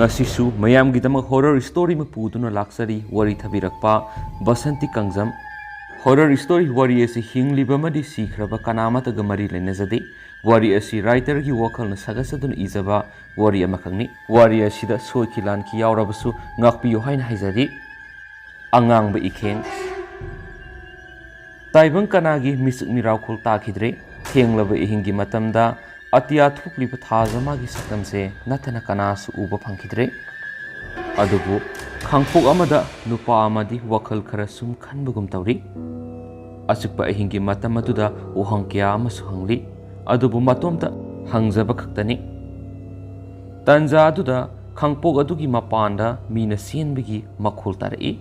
ngasisu mayamgidama horror story mapuduna laksari wari thabirakpa Basanti Kangjam horror story wari asi hingliba madi sikhraba kanamata gamari lenazade wari asi writer gi wakal na sagasadun izaba wari amakangni wari asida soikilan ki yaurabasu ngakpiyo haina haizari Angangba Kheng taibang kanagi misuk mirau khul takhidre thenglaba ihingi matamda atiya thukliba thajama gi sakamse natana kanasu uba phangkhidre adubu khangpok amada nupa amadi wakal khara sum khanbugum tawri asukpa ihingi matam aduda uhangkya amasu hangli adubu matomta hangjaba khaktani tanja aduda khangpok adugi mapanda mina sienbigi makhul tarai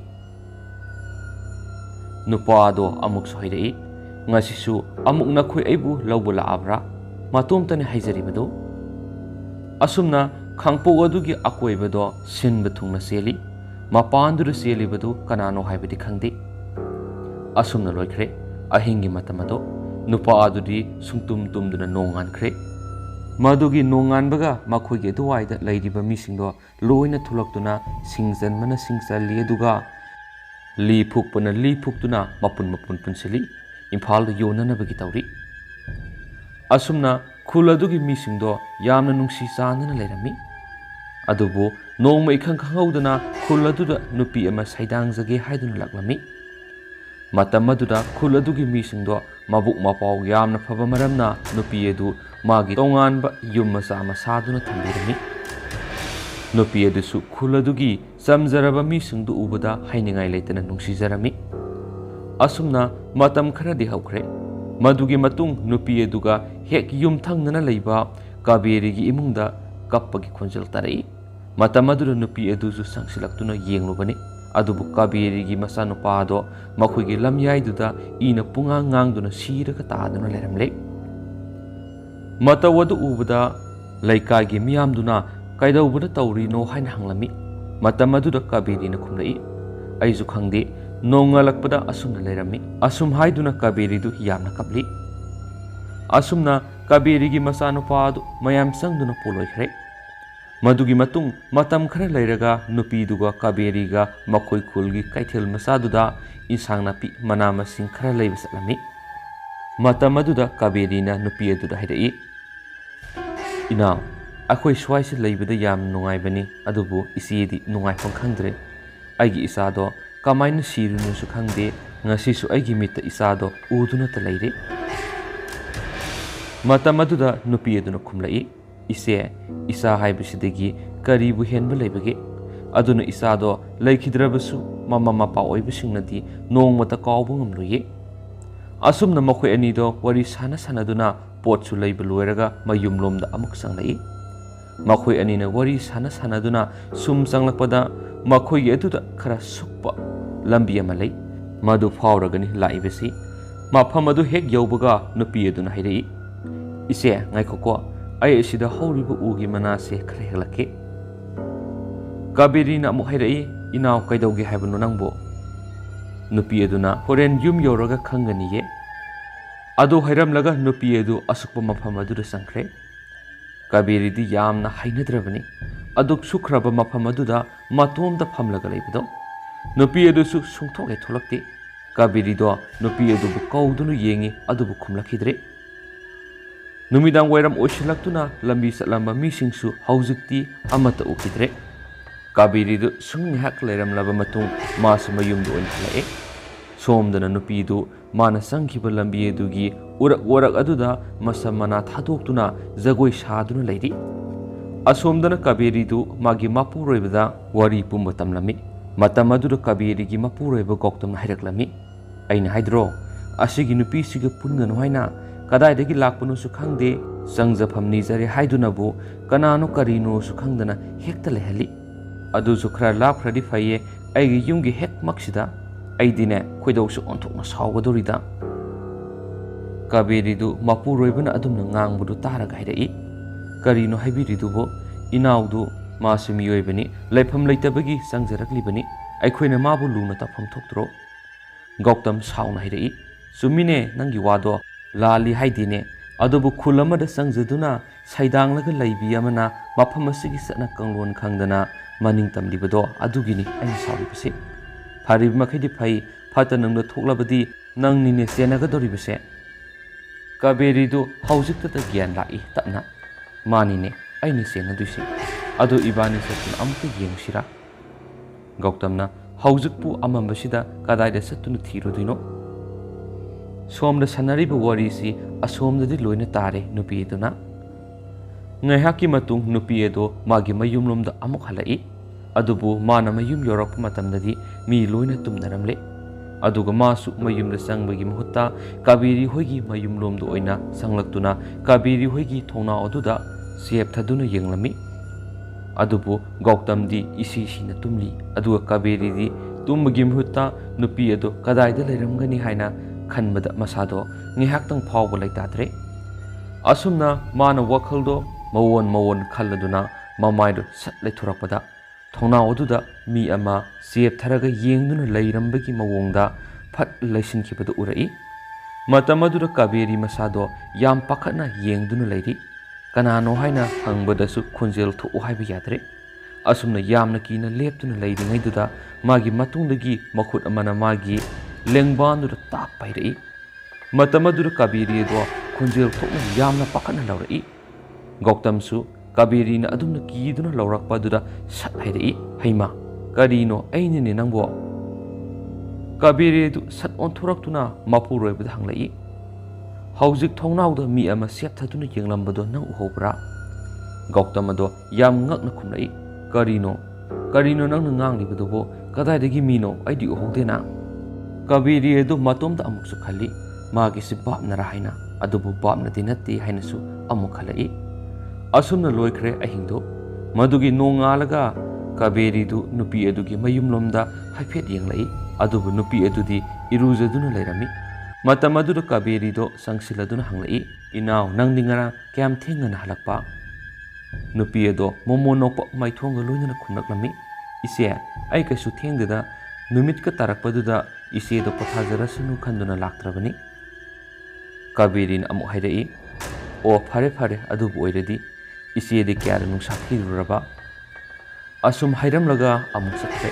nupa ado amuk sohirei ngasisu amuk nakhoi aibu lawbula abra matom tane haizaribado asumna khangpok adugi akoibado sinba thungna seli mapandura selibado kanano haibadi khangde asumna loikhre ahingi matamado nupa adudi sungtum tumduna nongan khre madugi nongan baga makhoige duwaida lairiba misingdo loina thulaktuna singjan mana singchali aduga li phuktuna mapun punsili imphal da yonana bagi tawri asumna khul adugi misingdo yamna nungsi chanana leirami adubu nongma ikhang khanghaudana khul aduda nupi ama saidangjage haiduna laklami matam aduda khul adugi misingdo mabuk mapau yamna phaba maramna nupi edu magi tonganba yum macha masaduna thambirami nupi edu khul adugi samjaraba misingdu ubada hainingai leitana nungsizarami asumna matam kharadi haukhre madugi matung nupi eduga hek yum thangnana leiba kaberi gi imungda kappagi khonjal tarai matam adura nupi eduju sangsilaktuna yenglubani adubu kaberi gi masa nupa do makhoigi lamyai duda ina punga ngangduna siraga taaduna leramle matawadu ubada laikai gi miyamduna kaidawbuna tawrino haina hanglami matam aduda kaberi na khumlai aizu khangde nongalakpada asumna leirami asum haiduna kaberi du yamna kapli asumna kaberi gi masanu padu mayam sangduna poloikhre madugi matung matam khara leiraga nupi duga kaberi ga makhoi khulgi kaithel masaduda insangna pi manama sing khara leibasalami matam aduda kaberi na nupi aduda haidai ina akhoi swaisi leibada yam nungaibani adubu isidi nungai khangdre aigi isado kamaina sirunu su khangde ngasisu aigi mitta isado uduna ta leire matam aduda nupi aduna khumlai ise isa haibisidagi karibu henba leibage aduna isado leikhidrabasu mama mapa oibisingnadi nongmata kawbu ngamluye asumna makhoi ani do wari sana sanaduna potsu leiba loiraga mayumlomda amuk sanglai makhoi ani na wari sana sanaduna sum sanglakpada makhoi aduda khara sukpa lambi ama lei madu phawragani laibasi mafam adu hek yaubaga nupi aduna hairei ise ngaikoko ai asida horibu ugi manase khare helake kaberi na amu hairei inaw kaidauge haibanu nangbo nupi aduna horen yum yoraga khangani ye adu hairamlaga nupi adu asukpa mafam adu sangkhre kaberi di yamna hainadrabani aduk sukhraba mafam aduda matomda phamlaga leibado nupi adusu sungthoge tholakte kaberi do nupi adubu kaudunu yengi adubu khumlakhidre numidang wairam oisilaktuna lambi satlamba misingsu haujikti amata ukidre kaberi do sunghak leiramlaba matung masu mayumdu onthalae somdana nupi du mana sangkhiba lambi adugi urak aduda masamana thadoktuna jagoi saduna leiri asomdana kaberi du magi mapuroibada wari pumba tamlami matam aduda kaberi gi mapuroiba goktam hairaklami aina haidro asigi nupi siga punganu haina kadaidagi lakpanu su khangde sangjafamni jare haidunabu kanano karino su khangdana hekta lehali adu su khra laphradi faye aigi yumgi hek maksida aidine khoidausu onthokna sawgadorida kaberi du mapuroibana adumna ngangbudu taraga haidai karino haibiridubo inaudu masu miyoibani laifam leitabagi sangjaraklibani aikhoina mabu luna tafam thoktro goktam sauna haidai sumine nangi wado lali haidine ꯑꯗꯨꯕꯨ ꯈꯨꯜ ꯑꯃꯗ ꯆꯪꯖꯗꯨꯅ ꯁꯩꯗꯥꯡꯂꯒ ꯂꯩꯕꯤ ꯑꯃꯅ ꯃꯐꯝ ꯑꯁꯤꯒꯤ ꯆꯠꯅ ꯀꯥꯡꯂꯣꯟ ꯈꯪꯗꯅ ꯃꯅꯤꯡ ꯇꯝꯂꯤꯕꯗꯣ ꯑꯗꯨꯒꯤꯅꯤ ꯑꯩꯅ ꯁꯥꯎꯔꯤꯕꯁꯦ꯫ ꯐꯔꯤꯕ ꯃꯈꯩꯗꯤ ꯐꯩ, ꯐꯠꯇ ꯅꯨꯡꯗ ꯊꯣꯛꯂꯕꯗꯤ ꯅꯪꯅꯤꯅꯦ ꯆꯦꯟꯅꯒꯗꯧꯔꯤꯕꯁꯦ꯫ ꯀꯥꯕꯦꯔꯤꯗꯨ ꯍꯧꯖꯤꯛꯇꯗ ꯒ꯭ꯌꯥꯟ ꯂꯥꯛꯏ ꯇꯞꯅ꯫ ꯃꯥꯅꯤꯅꯦ ꯑꯩꯅ ꯆꯦꯟꯅꯗꯣꯏꯁꯤ, ꯑꯗꯨ ꯏꯕꯥꯅꯤ ꯆꯠꯇꯨꯅ ꯑꯃꯨꯛꯇ ꯌꯦꯡꯉꯨꯁꯤꯔꯥ? ꯒꯧꯇꯝꯅ ꯍꯧꯖꯤꯛꯄꯨ ꯑꯃꯝꯕꯁꯤꯗ ꯀꯗꯥꯏꯗ ꯆꯠꯇꯨꯅ ꯊꯤꯔꯨꯗꯣꯏꯅꯣ? ꯁꯣꯝꯗ ꯁꯥꯟꯅꯔꯤꯕ ꯋꯥꯔꯤꯁꯤ ꯑꯁꯣꯝꯗꯗꯤ ꯂꯣꯏꯅ ꯇꯥꯔꯦ ꯅꯨꯄꯤ ꯑꯗꯨꯅ꯫ ꯉꯥꯏꯍꯥꯛꯀꯤ ꯃꯇꯨꯡ ꯅꯨꯄꯤ ꯑꯗꯨ ꯃꯥꯒꯤ ꯃꯌꯨꯝꯂꯣꯝꯗ ꯑꯃꯨꯛ ꯍꯜꯂꯛꯏ꯫ ꯑꯗꯨꯕꯨ ꯃꯥꯅ ꯃꯌꯨꯝ ꯌꯧꯔꯛꯄ ꯃꯇꯝꯗꯗꯤ ꯃꯤ ꯂꯣꯏꯅ ꯇꯨꯝꯅꯔꯝꯂꯦ꯫ ꯑꯗꯨꯒ ꯃꯥꯁꯨ ꯃꯌꯨꯝꯗ ꯆꯪꯕꯒꯤ ꯃꯍꯨꯠꯇ ꯀꯥꯕꯦꯔꯤ ꯍꯣꯏꯒꯤ ꯃꯌꯨꯝꯂꯣꯝꯗ ꯑꯣꯏꯅ ꯆꯪꯂꯛꯇꯨꯅ ꯀꯥꯕꯦꯔꯤ ꯍꯣꯏꯒꯤ ꯊꯣꯡꯅꯥꯎ ꯑꯗꯨꯗ ꯆꯦꯞꯊꯗꯨꯅ ꯌꯦꯡꯂꯝꯃꯤ꯫ ꯑꯗꯨꯕꯨ ꯒꯧꯇꯝꯗꯤ ꯏꯁꯤꯁꯤꯅ ꯇꯨꯝꯂꯤ, ꯑꯗꯨꯒ ꯀꯥꯕꯦꯔꯤꯗꯤ ꯇꯨꯝꯕꯒꯤ ꯃꯍꯨꯠꯇ ꯅꯨꯄꯤ ꯑꯗꯨ ꯀꯗꯥꯏꯗ ꯂꯩꯔꯝꯒꯅꯤ ꯍꯥꯏꯅ ꯈꯟꯕꯗ ꯃꯁꯥꯗꯣ ꯉꯥꯏꯍꯥꯛꯇꯪ ꯐꯥꯎꯕ ꯂꯩꯇꯥꯗ꯭ꯔꯦ꯫ ꯑꯁꯨꯝꯅ ꯃꯥꯅ ꯋꯥꯈꯜꯗꯣ ꯃꯋꯣꯟ ꯈꯜꯂꯗꯨꯅ ꯃꯃꯥꯏꯗꯣ ꯁꯠ ꯂꯩꯊꯣꯔꯛꯄꯗ ꯊꯣꯡꯅꯥꯎ ꯑꯗꯨꯗ ꯃꯤ ꯑꯃ ꯆꯦꯞꯊꯔꯒ ꯌꯦꯡꯗꯨꯅ ꯂꯩꯔꯝꯕꯒꯤ ꯃꯑꯣꯡꯗ ꯐꯠ ꯂꯩꯁꯤꯟꯈꯤꯕꯗꯨ ꯎꯔꯛꯏ꯫ ꯃꯇꯝ ꯑꯗꯨꯗ ꯀꯥꯕꯦꯔꯤ ꯃꯁꯥꯗꯣ ꯌꯥꯝ ꯄꯥꯈꯠꯅ ꯌꯦꯡꯗꯨꯅ ꯂꯩꯔꯤ꯫ ꯀꯅꯥꯅꯣ ꯍꯥꯏꯅ ꯍꯪꯕꯗꯁꯨ ꯈꯣꯟꯖꯦꯜ ꯊꯣꯛꯎ ꯍꯥꯏꯕ ꯌꯥꯗ꯭ꯔꯦ꯫ ꯑꯁꯨꯝꯅ ꯌꯥꯝꯅ ꯀꯤꯅ ꯂꯦꯞꯇꯨꯅ ꯂꯩꯔꯤꯉꯩꯗꯨꯗ ꯃꯥꯒꯤ ꯃꯇꯨꯡꯗꯒꯤ ꯃꯈꯨꯠ ꯑꯃꯅ ꯃꯥꯒꯤ ꯂꯦꯡꯕꯥꯟꯗꯨꯗ ꯇꯥꯛ ꯄꯥꯏꯔꯛꯏ꯫ ꯃꯇꯝ ꯑꯗꯨꯗ ꯀꯥꯕꯦꯔꯤ ꯑꯗꯣ ꯈꯣꯟꯖꯦꯜ ꯊꯣꯛꯅ ꯌꯥꯝꯅ ꯄꯥꯈꯠꯅ ꯂꯥꯎꯔꯛꯏ꯫ ꯒꯧꯇꯝꯁꯨ ꯀꯥꯕꯦꯔꯤꯅ ꯑꯗꯨꯝꯅ ꯀꯤꯗꯨꯅ ꯂꯥꯎꯔꯛꯄ ꯑꯗꯨꯗ ꯁꯠ ꯍꯥꯏꯔꯛꯏ, ꯍꯩꯃꯥ ꯀꯔꯤꯅꯣ ꯑꯩꯅꯤꯅꯦ ꯅꯪꯕꯣ? ꯀꯥꯕꯦꯔꯤ ꯑꯗꯨ ꯁꯠ ꯑꯣꯟꯊꯣꯔꯛꯇꯨꯅ ꯃꯄꯨꯔꯣꯏꯕꯗ ꯍꯪꯂꯛꯏ, ꯍꯧꯖꯤꯛ ꯊꯣꯡꯅꯥꯎꯗ ꯃꯤ ꯑꯃ ꯆꯦꯞꯊꯗꯨꯅ ꯌꯦꯡꯂꯝꯕꯗꯣ ꯅꯪ ꯎꯍꯧꯕ꯭ꯔꯥ? ꯒꯧꯇꯝ ꯑꯗꯣ ꯌꯥꯝ ꯉꯛꯅ ꯈꯨꯝꯂꯛꯏ, ꯀꯔꯤꯅꯣ ꯅꯪꯅ ꯉꯥꯡꯂꯤꯕꯗꯨꯕꯣ? ꯀꯗꯥꯏꯗꯒꯤ ꯃꯤꯅꯣ? ꯑꯩꯗꯤ ꯎꯍꯧꯗꯦꯅ꯫ ꯀꯥꯕꯦꯔꯤ ꯑꯗꯨ ꯃꯇꯣꯝꯗ ꯑꯃꯨꯛꯁꯨ ꯈꯜꯂꯤ, ꯃꯥꯒꯤꯁꯤ ꯕꯥꯞꯅꯔꯥ ꯍꯥꯏꯅ, ꯑꯗꯨꯕꯨ ꯕꯥꯞꯅꯗꯤ ꯅꯠꯇꯦ ꯍꯥꯏꯅꯁꯨ ꯑꯃꯨꯛ ꯈꯜꯂꯛꯏ꯫ ꯑꯁꯨꯝꯅ ꯂꯣꯏꯈ꯭ꯔꯦ ꯑꯍꯤꯡꯗꯨ꯫ ꯃꯗꯨꯒꯤ ꯅꯣꯡꯉꯥꯜꯂꯒ ꯀꯥꯕꯦꯔꯤꯗꯨ ꯅꯨꯄꯤ ꯑꯗꯨꯒꯤ ꯃꯌꯨꯝꯂꯣꯝꯗ ꯍꯥꯏꯐꯦꯠ ꯌꯦꯡꯂꯛꯏ꯫ ꯑꯗꯨꯕꯨ ꯅꯨꯄꯤ ꯑꯗꯨꯗꯤ ꯏꯔꯨꯖꯗꯨꯅ ꯂꯩꯔꯝꯃꯤ꯫ ꯃꯇꯝ ꯑꯗꯨꯗ ꯀꯥꯕꯦꯔꯤꯗꯣ ꯆꯪꯁꯤꯜꯂꯗꯨꯅ ꯍꯪꯂꯛꯏ, ꯏꯅꯥꯎ ꯅꯪꯗꯤ ꯉꯔꯥꯡ ꯀꯌꯥꯝ ꯊꯦꯡꯅꯅ ꯍꯜꯂꯛꯄ? ꯅꯨꯄꯤ ꯑꯗꯣ ꯃꯣꯃꯣꯟ ꯅꯣꯛꯄ ꯃꯥꯏꯊꯣꯡꯒ ꯂꯣꯏꯅꯅ ꯈꯨꯝꯂꯛꯂꯝꯃꯤ, ꯏꯆꯦ ꯑꯩ ꯀꯩꯁꯨ ꯊꯦꯡꯗꯦꯗ, ꯅꯨꯃꯤꯠꯀ ꯇꯥꯔꯛꯄꯗꯨꯗ ꯏꯆꯦꯗꯣ ꯄꯣꯊꯥꯖꯔꯁꯅꯨ ꯈꯟꯗꯨꯅ ꯂꯥꯛꯇ꯭ꯔꯕꯅꯤ꯫ ꯀꯥꯕꯦꯔꯤꯅ ꯑꯃꯨꯛ ꯍꯥꯏꯔꯛꯏ, ꯑꯣ ꯐꯔꯦ ꯑꯗꯨꯕꯨ ꯑꯣꯏꯔꯗꯤ ꯏꯆꯦꯗꯤ ꯀꯌꯥꯗ ꯅꯨꯡꯁꯥ ꯊꯤꯔꯨꯔꯕ? ꯑꯁꯨꯝ ꯍꯥꯏꯔꯝꯂꯒ ꯑꯃꯨꯛ ꯆꯠꯈ꯭ꯔꯦ꯫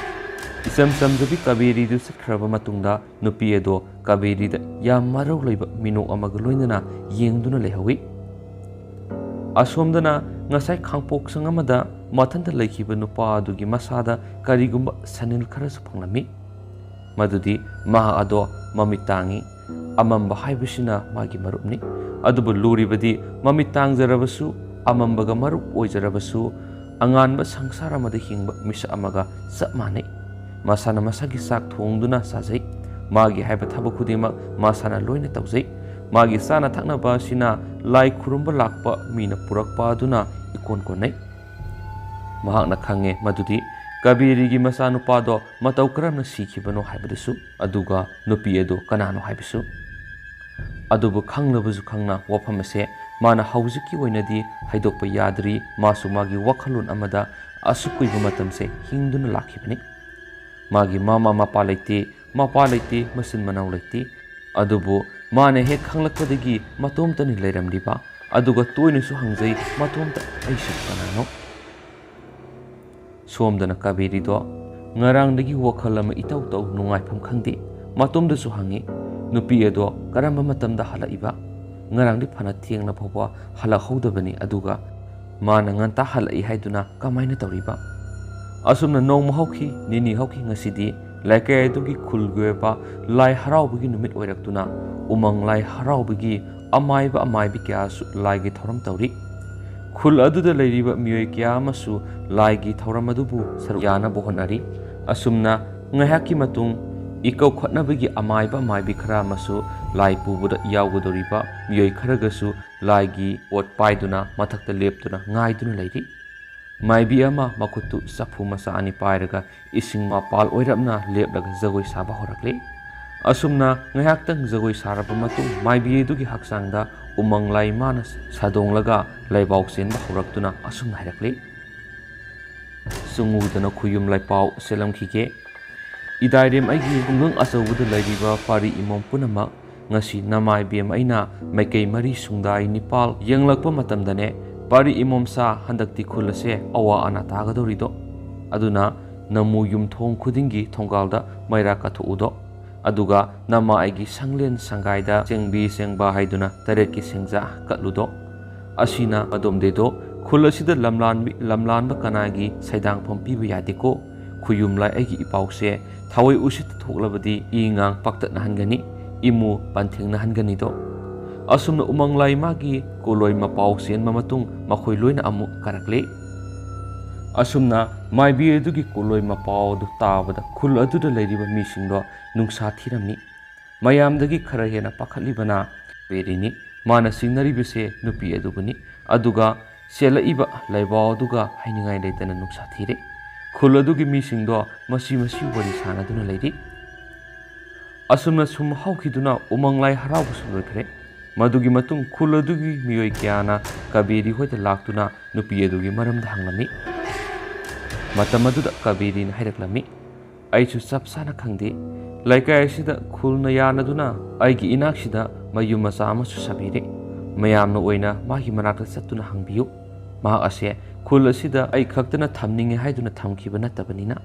ꯏꯆꯝ ꯆꯝꯖꯕꯤ ꯀꯥꯕꯦꯔꯤꯗꯨ ꯆꯠꯈ꯭ꯔꯕ ꯃꯇꯨꯡꯗ ꯅꯨꯄꯤ ꯑꯗꯣ ꯀꯥꯕꯦꯔꯤꯗ ꯌꯥꯝ ꯃꯔꯧ ꯂꯩꯕ ꯃꯤꯅꯣꯛ ꯑꯃꯒ ꯂꯣꯏꯅꯅ ꯌꯦꯡꯗꯨꯅ ꯂꯩꯍꯧꯏ꯫ ꯑꯁꯣꯝꯗꯅ ꯉꯁꯥꯏ ꯈꯥꯡꯄꯣꯛꯁꯪ ꯑꯃꯗ ꯃꯊꯟꯇ ꯂꯩꯈꯤꯕ ꯅꯨꯄꯥ ꯑꯗꯨꯒꯤ ꯃꯁꯥꯗ ꯀꯔꯤꯒꯨꯝꯕ ꯁꯅꯤꯜ ꯈꯔꯁꯨ ꯐꯪꯂꯝꯃꯤ꯫ ꯃꯗꯨꯗꯤ ꯃꯍꯥꯛ ꯑꯗꯣ ꯃꯃꯤꯠ ꯇꯥꯡꯏ, ꯑꯃꯝꯕ ꯍꯥꯏꯕꯁꯤꯅ ꯃꯥꯒꯤ ꯃꯔꯨꯞꯅꯤ꯫ ꯑꯗꯨꯕꯨ ꯂꯨꯔꯤꯕꯗꯤ ꯃꯃꯤꯠ ꯇꯥꯡꯖꯔꯕꯁꯨ ꯑꯃꯝꯕꯒ ꯃꯔꯨꯞ ꯑꯣꯏꯖꯔꯕꯁꯨ ꯑꯉꯥꯟꯕ ꯁꯪꯁꯥꯔ ꯑꯃꯗ ꯍꯤꯡꯕ ꯃꯤꯁꯛ ꯑꯃꯒ ꯆꯞ ꯃꯥꯟꯅꯩ꯫ ꯃꯁꯥꯅ ꯃꯁꯥꯒꯤ ꯆꯥꯛ ꯊꯣꯡꯗꯨꯅ ꯆꯥꯖꯩ, ꯃꯥꯒꯤ ꯍꯥꯏꯕ ꯊꯕꯛ ꯈꯨꯗꯤꯡꯃꯛ ꯃꯁꯥꯅ ꯂꯣꯏꯅ ꯇꯧꯖꯩ꯫ ꯃꯥꯒꯤ ꯆꯥꯅ ꯊꯛꯅꯕ ꯑꯁꯤꯅ ꯂꯥꯏ ꯈꯨꯔꯨꯝꯕ ꯂꯥꯛꯄ ꯃꯤꯅ ꯄꯨꯔꯛꯄ ꯑꯗꯨꯅ ꯏꯀꯣꯟ ꯀꯣꯟꯅꯩ꯫ ꯃꯍꯥꯛꯅ ꯈꯪꯉꯦ ꯃꯗꯨꯗꯤ ꯀꯥꯕꯦꯔꯤꯒꯤ ꯃꯆꯥꯅꯨꯄꯥꯗꯣ ꯃꯇꯧ ꯀꯔꯝꯅ ꯁꯤꯈꯤꯕꯅꯣ ꯍꯥꯏꯕꯗꯨꯁꯨ, ꯑꯗꯨꯒ ꯅꯨꯄꯤ ꯑꯗꯨ ꯀꯅꯥꯅꯣ ꯍꯥꯏꯕꯁꯨ꯫ ꯑꯗꯨꯕꯨ ꯈꯪꯂꯕꯁꯨ ꯈꯪꯅ ꯋꯥꯐꯝ ꯑꯁꯦ ꯃꯥꯅ ꯍꯧꯖꯤꯛꯀꯤ ꯑꯣꯏꯅꯗꯤ ꯍꯥꯏꯗꯣꯛꯄ ꯌꯥꯗ꯭ꯔꯤ꯫ ꯃꯥꯁꯨ ꯃꯥꯒꯤ ꯋꯥꯈꯜꯂꯣꯟ ꯑꯃꯗ ꯑꯁꯨꯛ ꯀꯨꯏꯕ ꯃꯇꯝꯁꯦ ꯍꯤꯡꯗꯨꯅ ꯂꯥꯛꯈꯤꯕꯅꯤ꯫ ꯃꯥꯒꯤ ꯃꯃꯥ ꯃꯄꯥ ꯂꯩꯇꯦ, ꯃꯄꯥ ꯂꯩꯇꯦ, ꯃꯆꯤꯟ ꯃꯅꯥꯎ ꯂꯩꯇꯦ꯫ ꯑꯗꯨꯕꯨ ꯃꯥꯅ ꯍꯦꯛ ꯈꯪꯂꯛꯄꯗꯒꯤ ꯃꯇꯣꯝꯇꯅꯤ ꯂꯩꯔꯝꯂꯤꯕ, ꯑꯗꯨꯒ ꯇꯣꯏꯅꯁꯨ ꯍꯪꯖꯩ ꯃꯇꯣꯝꯇ, ꯑꯩꯁꯤꯕꯨ ꯀꯅꯥꯅꯣ? ꯁꯣꯝꯗꯅ ꯀꯥꯕꯦꯔꯤꯗꯣ ꯉꯔꯥꯡꯗꯒꯤ ꯋꯥꯈꯜ ꯑꯃ ꯏꯇꯧ ꯇꯧ ꯅꯨꯡꯉꯥꯏꯐꯝ ꯈꯪꯗꯦ꯫ ꯃꯇꯣꯝꯗꯁꯨ ꯍꯪꯉꯤ, ꯅꯨꯄꯤ ꯑꯗꯣ ꯀꯔꯝꯕ ꯃꯇꯝꯗ ꯍꯜꯂꯛꯏꯕ? ꯉꯔꯥꯡꯗꯤ ꯐꯅ ꯊꯦꯡꯅ ꯐꯥꯎꯕ ꯍꯜꯂꯛꯍꯧꯗꯕꯅꯤ, ꯑꯗꯨꯒ ꯃꯥꯅ ꯉꯟꯇꯥ ꯍꯜꯂꯛꯏ ꯍꯥꯏꯗꯨꯅ ꯀꯃꯥꯏꯅ ꯇꯧꯔꯤꯕ? ꯑꯁꯨꯝꯅ ꯅꯣꯡꯃ ꯍꯧꯈꯤ, ꯅꯤꯅꯤ ꯍꯧꯈꯤ, ꯉꯁꯤꯗꯤ ꯂꯩꯀꯥꯏ ꯑꯗꯨꯒꯤ ꯈꯨꯜꯒꯤ ꯑꯣꯏꯕ ꯂꯥꯏ ꯍꯔꯥꯎꯕꯒꯤ ꯅꯨꯃꯤꯠ ꯑꯣꯏꯔꯛꯇꯨꯅ ꯎꯃꯪ ꯂꯥꯏ ꯍꯔꯥꯎꯕꯒꯤ ꯑꯃꯥꯏꯕ ꯑꯃꯥꯏꯕꯤ ꯀꯌꯥꯁꯨ ꯂꯥꯏꯒꯤ ꯊꯧꯔꯝ ꯇꯧꯔꯤ꯫ ꯈꯨꯜ ꯑꯗꯨꯗ ꯂꯩꯔꯤꯕ ꯃꯤꯑꯣꯏ ꯀꯌꯥ ꯑꯃꯁꯨ ꯂꯥꯏꯒꯤ ꯊꯧꯔꯝ ꯑꯗꯨꯕꯨ ꯁꯔꯨꯛ ꯌꯥꯅꯕ ꯍꯣꯠꯅꯔꯤ꯫ ꯑꯁꯨꯝꯅ ꯉꯥꯏꯍꯥꯛꯀꯤ ꯃꯇꯨꯡ ꯏꯀꯧꯈꯠꯅꯕꯒꯤ ꯑꯃꯥꯏꯕ ꯑꯃꯥꯏꯕꯤ ꯈꯔ ꯑꯃꯁꯨ ꯂꯥꯏ ꯄꯨꯕꯗ ꯌꯥꯎꯒꯗꯧꯔꯤꯕ ꯃꯤꯑꯣꯏ ꯈꯔꯒꯁꯨ ꯂꯥꯏꯒꯤ ꯄꯣꯠ ꯄꯥꯏꯗꯨꯅ ꯃꯊꯛꯇ ꯂꯦꯞꯇꯨꯅ ꯉꯥꯏꯗꯨꯅ ꯂꯩꯔꯤ꯫ ꯃꯥꯏꯕꯤ ꯑꯃ ꯃꯈꯨꯠꯇꯨ ꯆꯐꯨ ꯃꯆꯥ ꯑꯅꯤ ꯄꯥꯏꯔꯒ ꯏꯁꯤꯡ ꯃꯄꯥꯜ ꯑꯣꯏꯔꯞꯅ ꯂꯦꯞꯂꯒ ꯖꯒꯣꯏ ꯁꯥꯕ ꯍꯧꯔꯛꯂꯤ꯫ ꯑꯁꯨꯝꯅ ꯉꯥꯏꯍꯥꯛꯇꯪ ꯖꯒꯣꯏ ꯁꯥꯔꯕ ꯃꯇꯨꯡ ꯃꯥꯏꯕꯤ ꯑꯗꯨꯒꯤ ꯍꯛꯆꯥꯡꯗ ꯎꯃꯪ ꯂꯥꯏ ꯃꯥꯅ ꯁꯥꯗꯣꯡꯂꯒ ꯂꯩꯕꯥꯎ ꯆꯦꯟꯕ ꯍꯧꯔꯛꯇꯨꯅ ꯑꯁꯨꯝꯅ ꯍꯥꯏꯔꯛꯂꯤ, ꯆꯨꯡꯉꯨꯗꯅ ꯈꯨꯌꯨꯝ ꯂꯩꯄꯥꯎ ꯆꯦꯜꯂꯝꯈꯤꯒꯦ, ꯏꯗꯥꯏꯔꯦꯝ ꯑꯩꯒꯤ ꯈꯨꯡꯒꯪ ꯑꯆꯧꯕꯗ ꯂꯩꯔꯤꯕ ꯄꯥꯔꯤ ꯏꯃꯣꯝ ꯄꯨꯝꯅꯃꯛ ngasi namai bem aina maikei mari sungdai nipal yenglakpa matamdane pari imomsa handakti khulase awa ana tagadorido aduna namu yumthong khudingi thonggalda maira kathuudo aduga nama aigi sanglen sangaida chengbi sengba haiduna taretki sengja katludo ashina adomdedo khulasida lamlanba kanagi saidang phompiba yadiko khuyumlai aigi ipause thawai usit thoklabadi ingang paktatna hangani imu panthengna hangani do asumna umanglai magi koloi mapau sen mamatung makhoi loina amu karakle asumna maibi adugi koloi mapau du tabada khul aduda leiriba misingdo nungsa thiramni mayamdagi khara hena pakhalibana berini mana singnari bise nupi adugani aduga selaiba laibau aduga hainingai leitana nungsa thire khul adugi misingdo masi wari sanaduna leiri asumna sum haukhiduna umanglai harabu sulokre madugi matung khul adugi miyoi kyana kabiri hoita laktuna nupi adugi maramda hanglami matamaduda kabiri na hairaklami aichu sapsana khangde laikai asida khulna yanaduna aigi inaksida mayum macha amasu sabire mayamna oina magi manakta chattuna hangbiyu ma ase khul asida ai khaktana thamninge haiduna thamkiba natabanina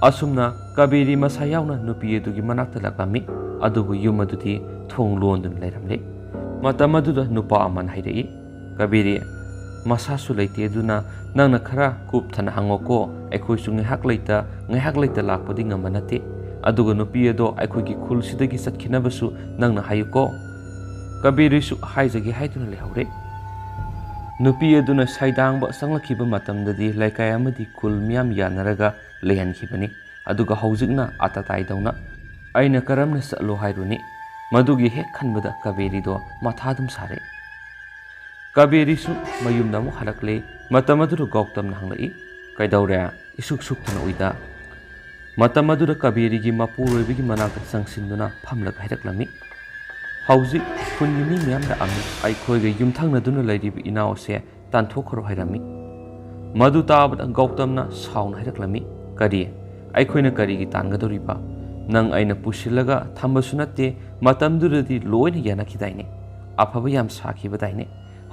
asumna kabiri masa yauna nupi adugi manakta laklami adubu yum adudi thong londun lairamle matamaduda nupa aman hairei kabiri masa su leite aduna nangna khara kup thana hangoko aikhoi su ngehak leita lakpadi ngamanate aduga nupi ado aikhoi gi khul sidagi satkinabasu nangna hayuko kabiri su haijagi haiduna lehaure nupi aduna saidangba sanglakhiba matamdadi laikai amadi khul miyam yanaraga lehankhibani aduga haujikna atatai dauna aina karamna salo hairuni madugi hek khanbada kabiri do mathadum sare kabiri su mayum namu halakle matamaduru goktam hanglai kaidawre isuk suktuna uida matamadura kabiri gi mapuroi manaka sangsinduna phamlak hairaklami hauji khungi mi miyamda ami aikhoi ge yumthangna duna lairibi inaose tanthokro hairami madu tabada goktamna saun hairaklami kari aikhoina kari gi tangadoriba nang aina pusilaga thambasu natte matamduradi loina yanakidaine afaba yam sakibadaine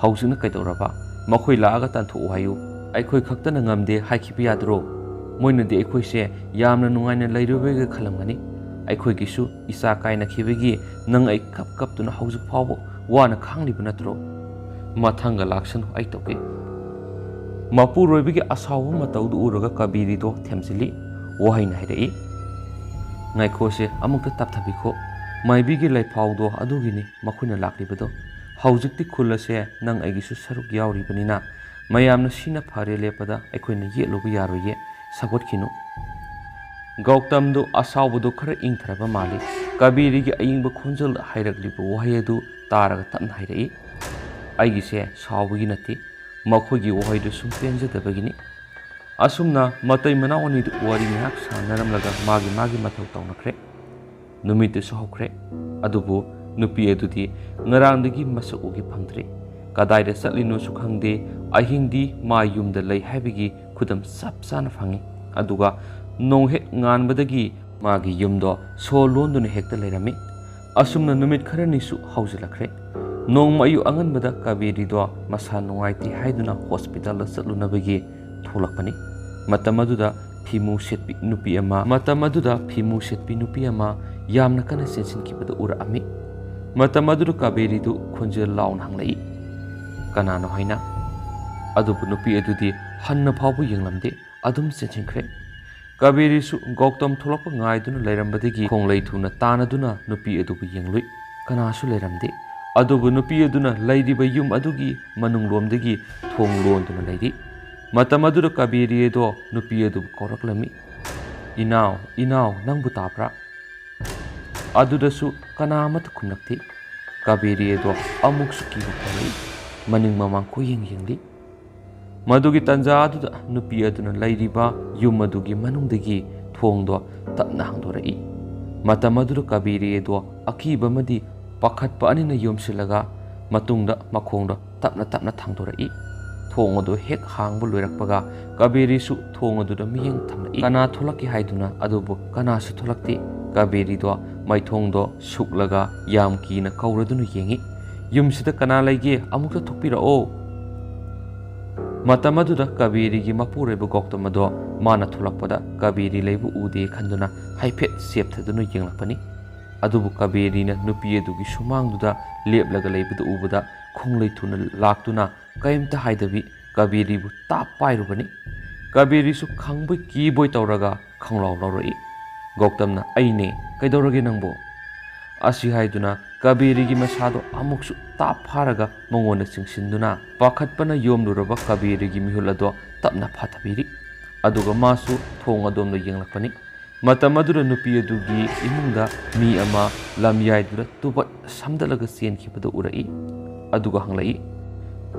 hausuna kaidoraba makhoi laaga tantho hayu aikhoi khaktana ngamde haikhibi yadro moinadi aikhoi se yamna nungaina leirubega khalamgani aikhoi gisu isa kaina khibegi nang ai kap tuna hausuk phawo wana khanglibu natro mathanga laksan ai toke mapu roibigi asawu mataudu uraga kabiri do themsili wahaina hairei ngaikho se amukta tapthabikho maibigi laifawdo adugini makhuna laklibado haujikti khulase nang aigisu saruk yauribanina mayamna sina phare lepada aikhoina yelubu yaroye sagotkinu gautamdu asawbudu khara ingthraba mali kabiri gi ayingba khunjal hairaklibu wahayedu taraga tan hairei aigise sawbugi nati makhogi wahaidu sumpenjadabagini asumna matai manawani du wari mihak sanaramlaga magi mathau tawnakre numitu sohokre adubu nupi adudi ngarangdagi masugi phangdri kadaida chatlinu su khangde ahingdi ma yumda lei habigi khudam sapsana phangi aduga nonghe nganbadagi magi yumdo so londuna hekta leirami asumna numit kharani su haujilakre nong mayu anganbada kabiri do masa nungaiti haiduna hospital da chatlunabagi tholakpani matamaduda phimu setpi nupi ama yamna kana sensin kibada ura ami matamaduda kabiri du khunjel laun hanglai kanano haina adubu nupi adudi hanna phabu yenglamde adum sensinkhre kabiri su goktam tholakpa ngaiduna leirambadagi khonglei thuna tanaduna nupi adubu yenglui kanasu leiramde adubu nupi aduna leiriba yum adugi manunglomdagi thonglonduna leiri matamadura kabiri do nupi adu koraklami inaw nangbu tapra adudasu kanamat khumnakti kabiri do amuk suki bukai maning mamang ko yengli madugi tanja adu nupi aduna lairiba yum adugi manungdagi thongdo tapna hangdorai matamadura kabiri do akiba madi pakhatpa anina yomsilaga matungda makhongda tapna thangdorai thongadu hek hangbu loirakpaga kabiri su thongadu da miyeng thamna kana tholaki haiduna adubu kana su tholakti kabiri do maithongdo shuklaga yam kina kauraduna yengi yumsida kana laige amukta thokpirao matamaduda kabiri gi mapureba goktamado mana thulakpada kabiri leibu ude khanduna haipet septhaduna yenglakpani adubu kabiri na nupi edu gi sumangduda leplaga leibuda ubada khonglei thuna laktuna kaimta haidabi kabiri bu tap pairubani kabiri su khangbai ki boy tawraga khanglaw lawroi goktamna aine kaidorage nangbo ashi haiduna kabiri gi masado amuksu tap pharaga mangona singsinduna pakhatpana yomluraba kabiri gi mihulado tapna phathabiri aduga masu thong adomna yenglakpani matamadura nupi adugi imungda mi ama lamyaidura tubat samdalaga senkhibada urai aduga hanglai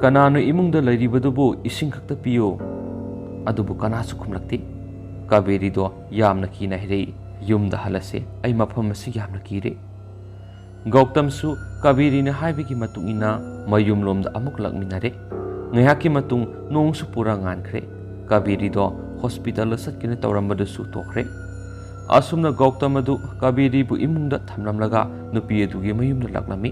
kanano imungda lairibadubu ising khakta piyo adubu kanasu khumlakti kabiri do yamna kina hirei yumda halase ai mafam asi yamna kire Gautamsu kabiri na haibigi matung ina mayum lomda amuk lakminare ngayaki matung nongsu pura ngankre kabiri do hospital satkine tawrambadu su tokre asumna Gautamadu kabiri bu imungda thamlamlaga nupi adugi mayumda laklami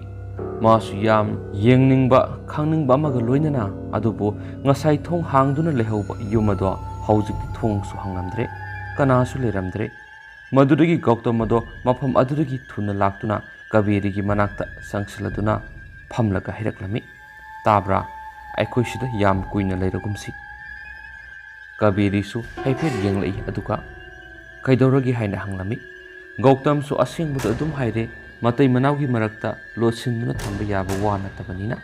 masu yam yengningba khangningba amaga loinana adubu ngasai thong hangduna lehauba yumado haujikti thong su hangnamdre kanasu leramdre madudagi Gautamado mafam adudagi thuna laktuna kabiri gi manakta sangsiladuna phamlaga hiraklami tabra aikhoisida yam kuina leiragumsi kabiri su haipet yenglai aduka kaidoragi haina hanglami Gautam su asengbuda adum haire matai manawgi marakta lotsinduna thamba yaba wana tabanina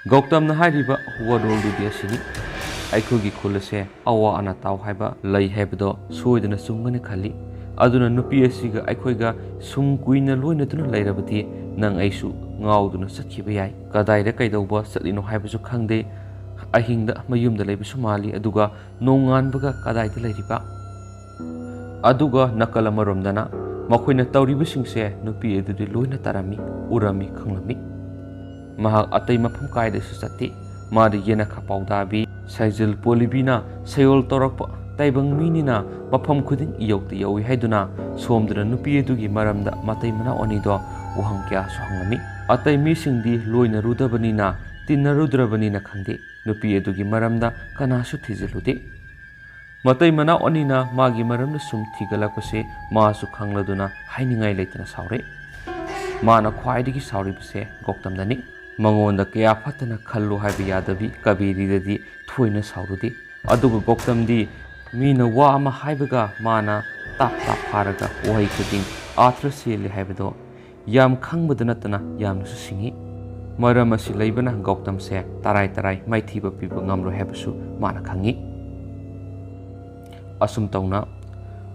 Gautam na hairiba wadoldu dia sini aikhogi khulase awa ana taw haiba lai haibado soidana sungane khali aduna nupi asiga aikhoiga sum kuina loina tuna lairabati nang aisu ngauduna sakhiba yai kadaira kaidauba satlino haibasu khangde ahingda mayumda leibisu mali aduga nonganbaga kadaida leiriba aduga nakala maromdana makhoina tawribasingse nupi adudi loina tarami urami khanglami mahak atai mafam kaida su sati mari yena khapaudabi saijil polibina sayol torakpa taibang minina mafam khuding iyokta yawi haiduna somduna nupi adugi maramda matai mana onido wahang kya sohangami atai mi singdi loina rudabanina tinna rudrabanina khangde nupi adugi maramda kanasu thijilude matai mana onina magi maramna sum thigalakpase masu khangladuna hainingai leitana saure mana khwaidigi sauribase Gautamdani mangonda kya phatana khallu haibi yadabi kabiri dadi thoina saurude aduga Gautamdi mina wa ama haibaga mana tap tap pharaga wahai khuding atra sele haibado yam khangbada natana yamnasu singi maram asi leibana Gautam se tarai tarai maithiba piba ngamro habasu mana khangi asum tauna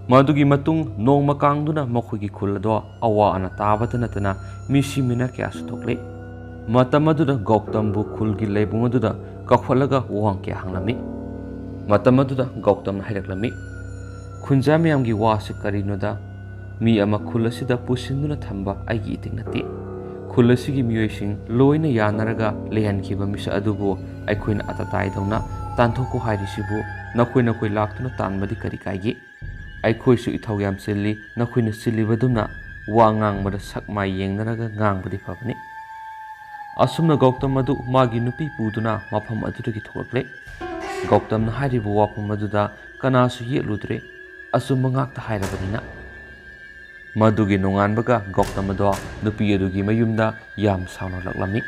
madugi matung nongma kangduna makhogi khulado awa ana tabata natana misi mina kya su thokle matamaduna Gautam bu khulgi leibungaduda kakholaga wang kya hanglami matamaduda Gautam hairaklami khunjamyamgi wase karinoda mi ama khulasida pusinduna thamba aigi itingnati khulasigi miyoising loina yanaraga lehankhiba misa adubu aikhoina atatai dawna tanthoko hairisibu nakhoina koi laktuna tanmadi kari kaigi aikhoisu ithawyam silli nakhoina silibadumna wa ngangbada sakma yengnaraga ngangbadi phabani asumna Gautam adu magi nupi puduna mafam adudagi thokle Gautam na hairibu wafam aduda kanasu yeludre asumma ngakta hairabanina madugi nonganbaga Gautam ado nupi adugi mayumda yam sauna laklami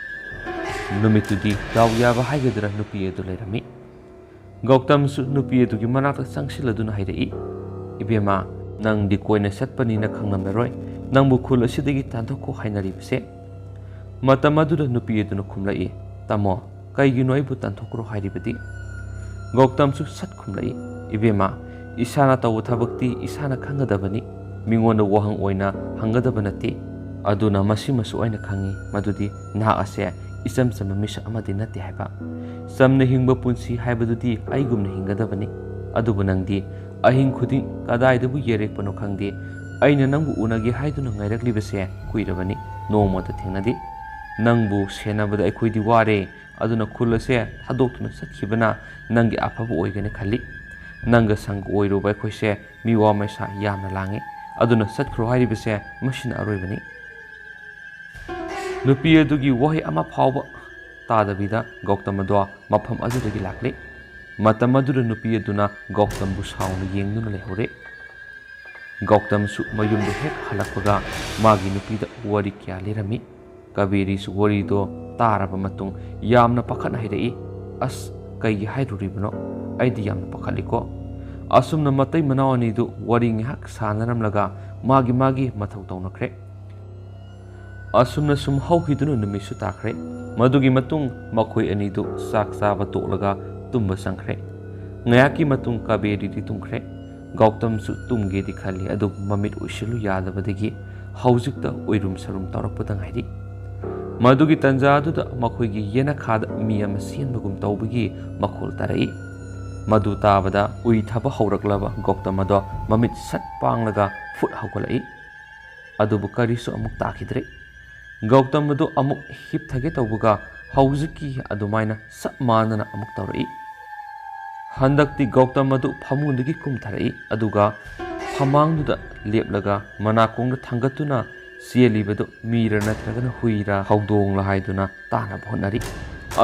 numitudi dawyaba haigadra nupi adu leirami Gautam su nupi adugi manakta sangsiladuna hairai ibema nang di koina satpanina khangnamdaroi nangbu khul asidagi tanthokko hainaribase matamaduda nupi aduna khumlai tamo kaigino aibu tanthokro hairibadi Gautam su sat khumlai ibema isana tawu thabakti isana khangadabani mingonda wahang oina hangadabanatte aduna masimasu oina khangi madudi na ase isam samamisa amadi natte haiba samna hingba punsi haibadudi aigumna hingadabani adubu nangdi ahing khuding kadaidabu yerekpano khangde aina nangbu unagi haiduna ngairaklibase kuirabani nomata thengnadi nangbu senabada aikhoidi ware aduna khulase hadoktuna sakhibana nangi afaba oigane khali nanga sang oiroba aikhoise miwa maisa yamna lange aduna satkhro hairibase mashina aroibani nupi adugi wahi ama phawba tadabida Gautam ado mafam adudagi lakle matam aduda nupi aduna Gautam bu sauna yengduna lehore Gautam su mayumdu hek halakpaga magi nupi da wari kya lerami kabiri su wari do taraba matung yamna pakhana hairei as kai hairuribno aidi yamna pakhaliko asumna matai manawani du wari ngihak sanaramlaga magi mathau tawnakre asumna sum hauhidunu numisu takre madugi matung makhoi ani du sak saba tolaga tumba sangkre ngayaki matung kaberi di tungkre Gautam su tumge di khali adu mamit usilu yadabadagi haujikta oirum sarum tawrakpata ngairi madugi tanja aduda makhoigi yena khada miyam sienbagum tawbagi makhol tarai madu tabada ui thaba hauraklaba Gautam ado mamit sat panglaga fut haukolai adubu karisu amuk takidre Gautam adu amuk hip thage tawbuga haujiki adumaina sap manana amuk tawrai handakti Gautam adu phamundagi kumtharai aduga phamangduda leplaga manakongda thangatuna sielibadu mira natragana huira haudongla haiduna tana bhonari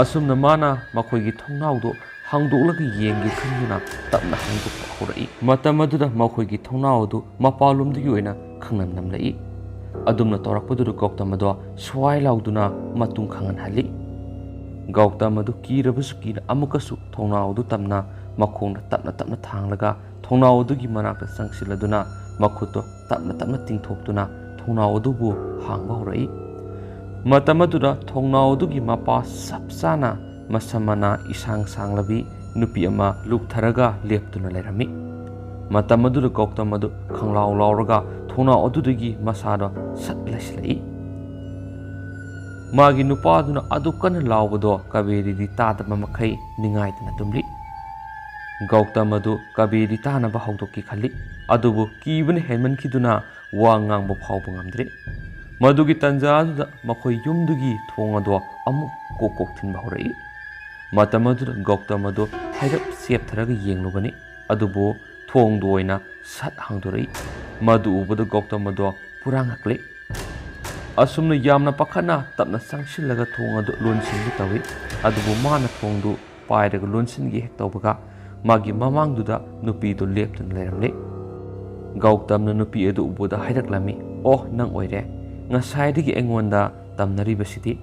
asumna mana makhoigi thongnaudo hangdoklaga yengi khanduna tapna hangdokpa horai matam aduda makhoigi thongnaudu mapalumdagi oina khangnam namlai adumna torakpadudu Gautam ado swai lauduna matung khangan hali Gautam adu kirabasu kira amukasu thongnaudu tamna makhongna tapna thanglaga thongnaudugi manakta sangsiladuna makhuto tapna tingthokduna thongnaudubu hangba horai matam aduda thongnaudugi mapa sapsana masamana isang sanglabi nupi ama luktharaga leptuna lerami matam aduda Gautam adu khanglaw lawraga thongnaudugi masado satlaslai magi nupaduna adu kana lawbado kaberi di tadaba makhai ningaidana tumli Gautam adu kaberi tanaba haudoki khali adubu kibane henman khiduna wa ngangba phawba ngamdre madugi tanja aduda makhoi yumdugi thongado amuk kokok thinba horai matam aduda Gautam adu hairap septharaga yenglubani adubu thongdo oina sat hangdorai madu ubada Gautam adu purangakle asumna yamna pakhana tapna sangsilaga thongado lonsingi tawi adubu mana thongdu pairaga lonsingi hek tawbaga magi mamangduda nupi do leptun leramle Gautamna nupi edu ubuda hairaklami oh nang oire ngasaidagi engonda tamnaribasidi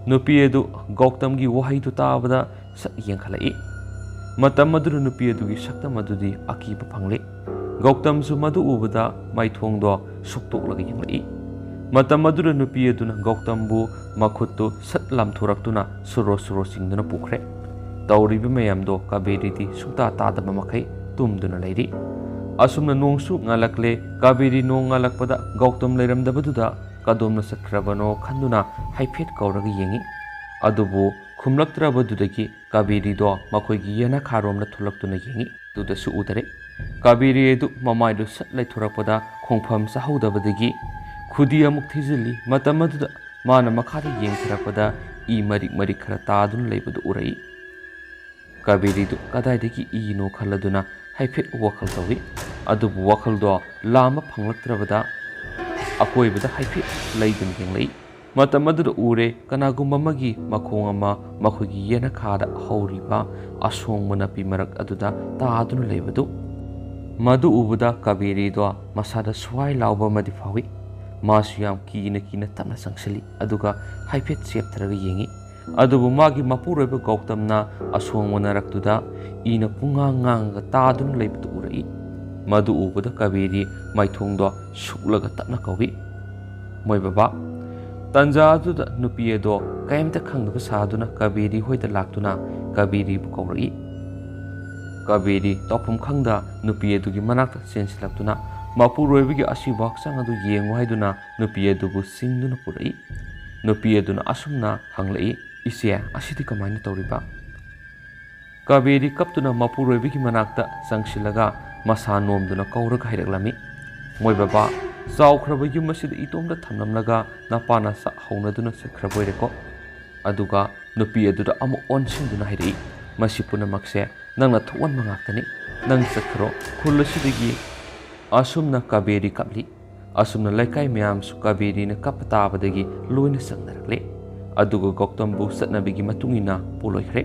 nupi edu Gautamgi wahaidu tabada sat yengkhalai matam adudu nupi edugi saktam adudi akiba phangle Gautam su madu ubuda maithongdo soktoklaga yenglai matam adudu nupi eduna Gautambu makhuttu sat lamthoraktuna suro singduna pukre tawribi mayamdo kaberi di sukta tadaba makhai tumduna leiri asumna nongsu ngalakle kaberi nong ngalakpada Gautam leiramdabaduda kadumna sakrabano khanduna haiphet kauraga yengi adubu khumlaktrabadudagi kaberi do makhoigi yana kharomna thulaktuna yengi tudasu udare kaberi edu mamaidu satlai thorakpada khongpham sahaudabadagi khudi amuk thijili matamaduda mana makhada yengthrakpada i marik khara tadun leibadu urai kaberi du kadaidagi ino khaladuna haiphet wakhal tawi adubu wakhal do lama phanglaktrabada akoibada haiphet leidun yenglei matam aduda ure kanagumba magi makhong ama makhogi yena khada hauriba asong manapi marak aduda tadun leibadu madu ubuda kaberi do masada swai lauba madi phawi masu yam kina tamna sangsali aduga haiphet septharaga yengi adubu magi mapuroiba Gautamna asong manaraktuda ina punga nganga tadun leibatu urai madu ubuda kaberi maithongdo suklaga tapna kawi moi baba tanja aduda nupi edo kaimta khangdaba saduna kaberi hoida laktuna kaberi bu kaurai kaberi topum khangda nupi edugi manakta sensilaktuna mapuroibagi asibak sang adu yengo haiduna nupi edubu singduna purai nupi eduna asumna hanglai ise ashidi kamaina tawriba kaberi kaptuna mapuroibigi manakta sangsilaga masa nomduna kauraga hairaklami moi baba chawkhraba yum asida itomda thamnamlaga napana sa haunaduna sekhraboireko aduga nupi eduda amu onsinduna hairei masi punamakse nangna thowan mangaktani nang sakhro khulasidagi asumna kaberi kapli asumna laikai mayamsu kaberina kappa tabadagi loina sangnarakle aduga goktambu satnabigi matungina poloikhre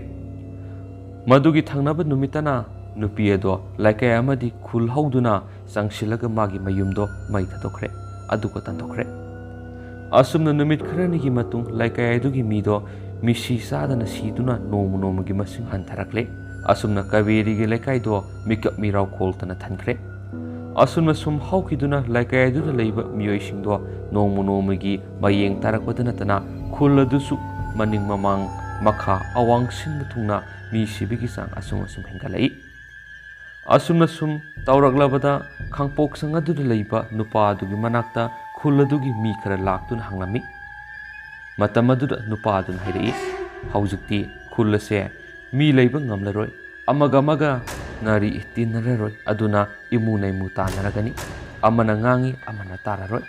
madugi thangnaba numitana nupi ado laikai amadi khul hauduna sangsilaga magi mayumdo mai thadokre aduga tandokre asumna numit kharanigi matung laikai adugi mido misi sadana siduna nomu nomagi masing hantharakle asumna kaberigi laikai do mikap mirau koltana thankre asumna sum haukiduna laikai adu leiba miyoi singdo nomu nomagi mayeng tarakwadana tana khul adusu maning mamang makha awang sinba thungna mi sibigi sang asum hengalai asumna sum tawraklabada khangpok sang adu leiba nupa adugi manakta khul adugi mi khara laktuna hanglami matam aduda nupa adun hairei haujukti khul ase mi leiba ngamlaroi amaga ngari tinararoi aduna imunai mu tanaragani amana ngangi amana tararoi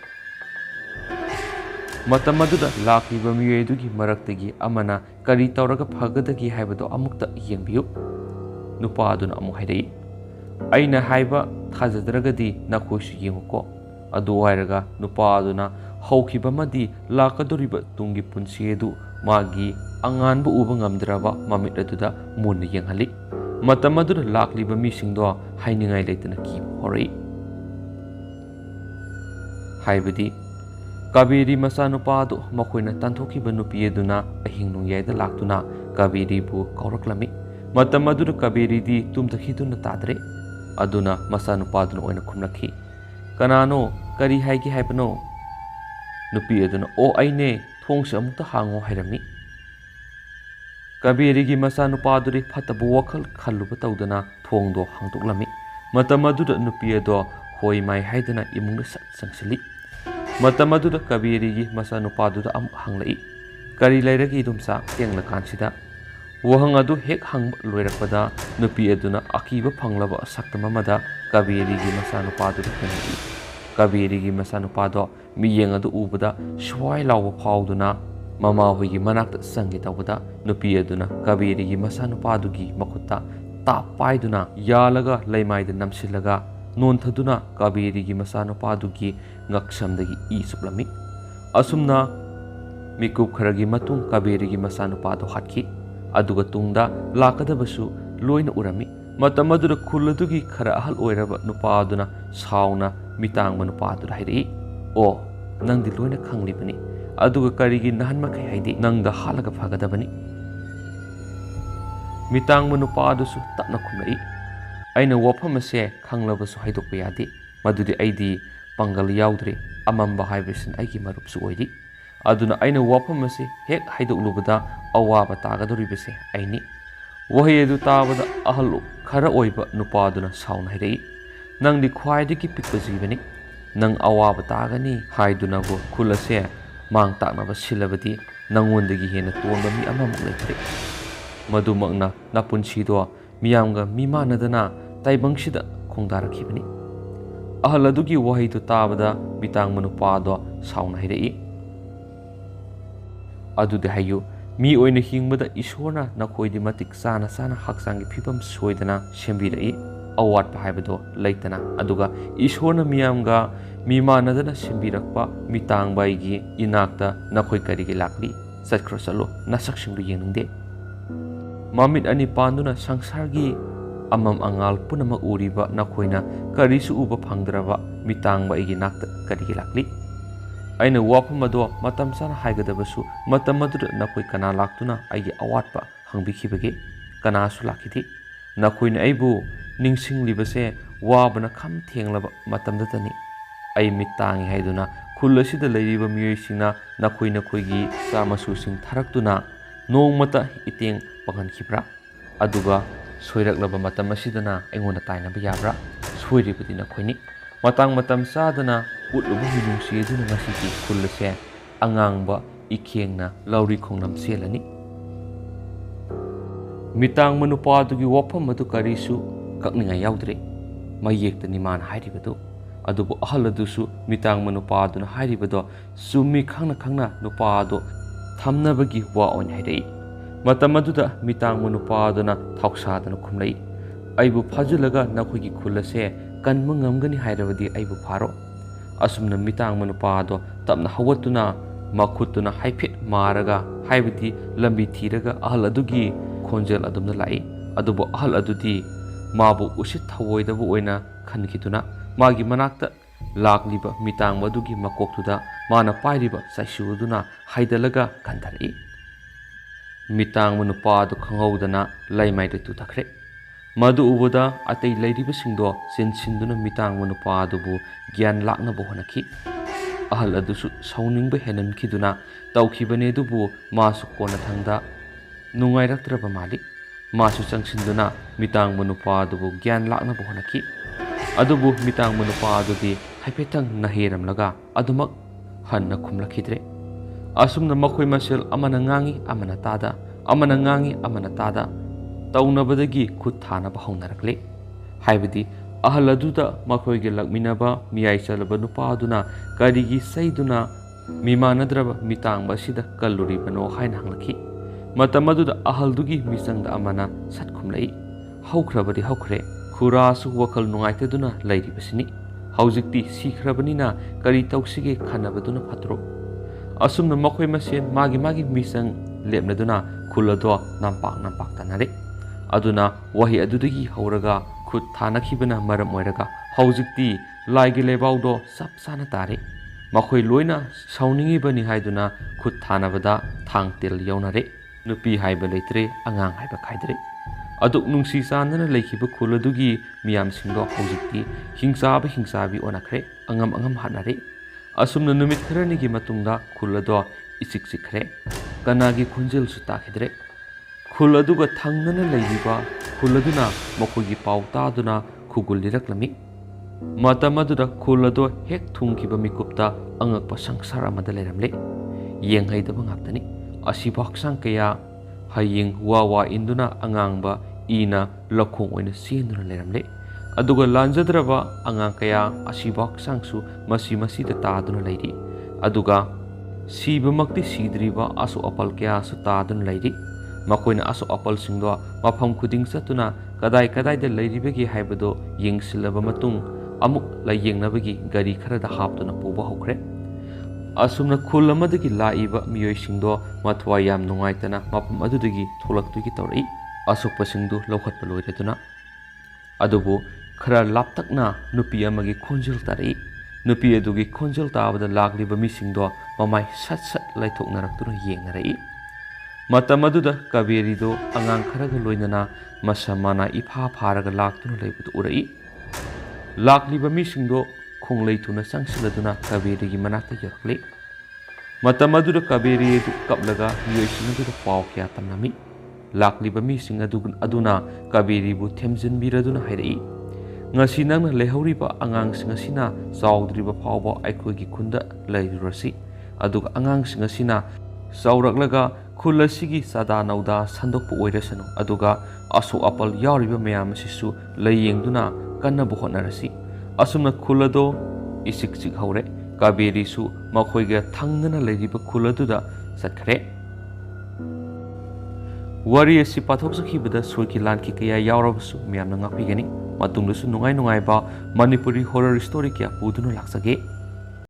matam aduda lakliba miyedugi maraktagi amana kari tawraga phagadagi haibado amukta yengbiyu nupa aduna amu hairei aina haiba thajadragadi nakhoisu yenguko adu hairaga nupa aduna haukiba madi lakadoriba tungi punsi edu magi anganbu uba ngamdraba mamit aduda munna yenghali matam aduda lakliba misingdo hainingai leitana ki horei haibadi kaberi masanupa adu makoina tanthokiba nupi eduna ahing nungyaida laktuna kaberi bu kauraklami matam aduda kaberi di tumtakhiduna tadre aduna masanupa aduna oina khumnakhi kanano kari haigi haibano nupi aduna o aine thongse amukta hango hairami kaberigi masanupa aduri phatabu wakhal khalluba tawdana thongdo hangtoklami matam aduda nupi ado hoi mai haidana imungna sangsili matam aduda kaberigi masanupa aduda am hanglai kari lairagi dumsa tengla kansida wahang adu hek hang loirakpada nupi aduna akiba phanglaba saktamamada kaberigi masanupa aduda hengi kaberigi masanupa do miyeng adu ubada swai lawa phauduna mama hoigi manakta sangi tawada nupi aduna kaberigi masanupa adugi makutta ta paiduna yalaga leimaida namsilaga nonthaduna kaberigi masanupa adugi ngaksamdagi i suplami asumna mikup kharagi matung kaberigi masanupa adu hatki aduga tungda lakadabasu loina urami matam adura khul adugi khara ahal oiraba nupa aduna sauna mitangba nupa adura hairei o nangdi loina khanglibani aduga karigi nahan makai haidi nangda halaga phagadabani mitangba nupa adusu tapna khumlai aina wafam ase khanglabasu haidokpa yade madudi aidi pangal yaudre amamba haibesin aigi marupsu oidi aduna aina wafam ase hek haidoklubada awaba tagadoribase aini wahi edu tabada ahalu khara oiba nupa aduna sauna hairei nangdi khwaidagi pikpa jibani nang awaba tagani haiduna bo khulase mang taknaba silabadi nangondagi hena tonba mi amamuk leitre madumakna napunsido miyamga mimanadana taibangsida khongdarakhibani ahal adugi wahidu tabada bitang manupado sauna hairei adude hayu mi oina hingbada isorna nakhoidi matik sana haksangi phibam soidana sembirai awatpa haibado leitana aduga isorna miyamga mimanadana sembirakpa mitangbaigi inakta nakhoi karigi lakli satkro salo nasaksingdu yenungde mamit ani panduna sangsargi amam angal punama uriba nakhoina karisu uba phangdraba mitangbaigi nakta karigi lakli aina wafam ado matam sana haigadabasu matam aduda nakhoi kana laktuna aigi awatpa hangbikibage kanasu lakhidi nakhoina aibu ningsinglibase wabana kham thenglaba matamdatani ai mitangi haiduna khul asida leiriba miyoisingna nakhoina khoigi samasusing tharaktuna nongmata iteng panghankhibra aduga soiraklaba matam asidana engona tainaba yabra soiribudi nakhoini matam sadana utlubu minungsi aduna ngasigi khulase angangba ikhengna lauri khongnam selani mitang manupa adugi wafam adu karisu kakninga yaudre mayektani man hairibadu adubu ahal adusu mitang manupa aduna hairibado sumi khangna nupa adu thamnabagi wa on hairei matam aduda mitang manupa aduna thausadana khumlei aibu phajulaga nakhoigi khulase kanma ngamgani hairabadi aibu pharo asumna mitang manupa ado tapna hawatuna makhutuna haifet maraga haibadi lambi thiraga ahal adugi khonjel adumna lai adubo ahal adudi mabu usit thawoidabu oina khankiduna magi manakta lakliba mitang madugi makoktuda mana pairiba saisuduna haidalaga kandari mitang manupa adu khanghaudana laimaida tutakre madu ubuda atei leiribasingdo sensinduna mitang manupa adubu gyan laknabu honaki ahal adusu sauningba henankiduna tawkhibane dubu masu kona thangda nungairaktraba mali masu changsinduna mitang manupa adubu gyan laknabu honaki adubu mitang manupa adudi haifetang nahiramlaga adumak hanna khumlakhidre asumna makhoi masel amana ngangi amana tada taunabadagi khut thanaba haunarakle haibadi ahal aduda makhoige lakminaba miyai chalaba nupa aduna karigi saiduna mimanadraba mitangba sida kalluri bano haina hanglaki matamaduda ahaldugi misangda amana satkhumlai haukrabadi haukre khurasu wakal nungaiteduna lairibasini haujikti sikhrabani kari tausige khanabaduna phatro asumna makhoi masen magi misang lepnaduna khulado nampak tanare aduna wahi adudagi hauraga khut thanakhibana maram oiraga haujikti laigi lebaudo sapsana tare makhoi loina sauningi bani haiduna khut thanabada thangtel yaunare nupi haiba leitre angang haiba khaidre aduk nungsi sanana leikiba khuladugi miyam singdo haujikti hingsabi onakhre angam hanare asumna numit kharani gi matungda khulado isik sikre kanagi khunjel su takhidre khuladuga thangnana leibiba khuladuna mokogi pautaduna khuguliraklami matamaduda khulado hek thungkiba mikupta angakpa sangsara amada leramle yenghaidaba ngaktani asiba haksang kaya haying wawa induna angangba ina lakhong oina senduna leramle aduga lanjadraba angang kaya asiba haksangsu masida taduna leiri aduga sibamakti sidriba asu apal kaya su taduna leiri makoina asu apal singdo mafam khuding satuna kadai da leiribagi haibado yengsilaba matung amuk layengnabagi gari kharada haptuna puba hokre asumna khul amadagi laiba miyoi singdo mathwa yam nungaitana mapam adudagi tholaktugi tawri asukpa singdu lawkhatpa loireduna adubu khara laptakna nupi amagi khonjil tari nupi adugi khonjil tabada lakliba mi singdo mamai sat laithoknaraktuna yengnarai matamaduda kaberido angang kharaga loinana masamana ifa pharaga laktuna leibudu urai lakliba mi singdo khongleituna sangsiladuna kaberigi manakta yorakle matamaduda kaberi du kaplaga miyoisinadu paw kya tamnami lakliba mi sing aduna kaberi bu themjin biraduna hairai ngasi nangna lehoriba angang singasina saudriba phawba aikogi khunda leirurasi aduga angang singasina sauraklaga khullasigi sada nauda sandokpu oirasanu aduga asu apal yauriba mayam asisu layengduna kannabu honarasi asumna khulado isik haure kaberi su makhoiga thangnana leiriba khuladuda satkhare wari asi pathoksakhibada soiki lanki kaya yaurabasu mayamna ngapigani matungdasu nungaiba manipuri horror story kya puduna laksage